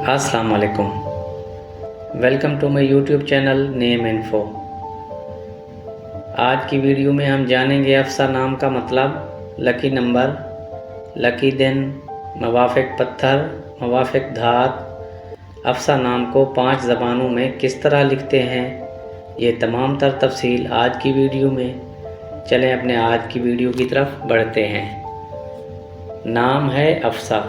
السلام علیکم، welcome to my YouTube channel name info. آج کی ویڈیو میں ہم جانیں گے افسا نام کا مطلب، لکی نمبر، لکی دن، موافق پتھر، موافق دھات، افسا نام کو 5 زبانوں میں کس طرح لکھتے ہیں، یہ تمام تر تفصیل آج کی ویڈیو میں۔ چلیں اپنے آج کی ویڈیو کی طرف بڑھتے ہیں۔ نام ہے افسا۔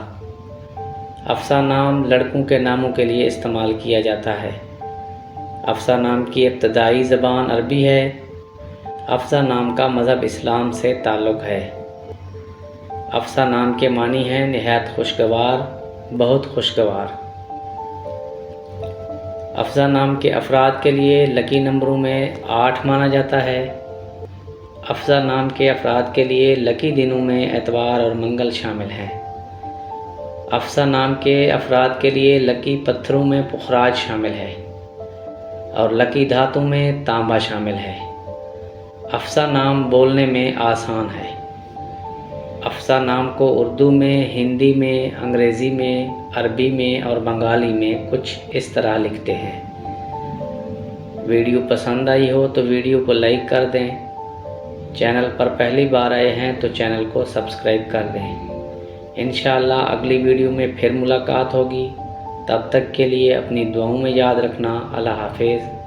افسا نام لڑکوں کے ناموں کے لیے استعمال کیا جاتا ہے۔ افسا نام کی ابتدائی زبان عربی ہے۔ افسا نام کا مذہب اسلام سے تعلق ہے۔ افسا نام کے معنی ہیں نہایت خوشگوار، بہت خوشگوار۔ افسا نام کے افراد کے لیے لکی نمبروں میں 8 مانا جاتا ہے۔ افسا نام کے افراد کے لیے لکی دنوں میں اتوار اور منگل شامل ہیں۔ افسا نام کے افراد کے لیے لکی پتھروں میں پخراج شامل ہے اور لکی دھاتوں میں تانبا شامل ہے۔ افسا نام بولنے میں آسان ہے۔ افسا نام کو اردو میں، ہندی میں، انگریزی میں، عربی میں اور بنگالی میں کچھ اس طرح لکھتے ہیں۔ ویڈیو پسند آئی ہو تو ویڈیو کو لائک کر دیں۔ چینل پر پہلی بار آئے ہیں تو چینل کو سبسکرائب کر دیں۔ انشاءاللہ اگلی ویڈیو میں پھر ملاقات ہوگی۔ تب تک کے لیے اپنی دعاؤں میں یاد رکھنا۔ اللہ حافظ۔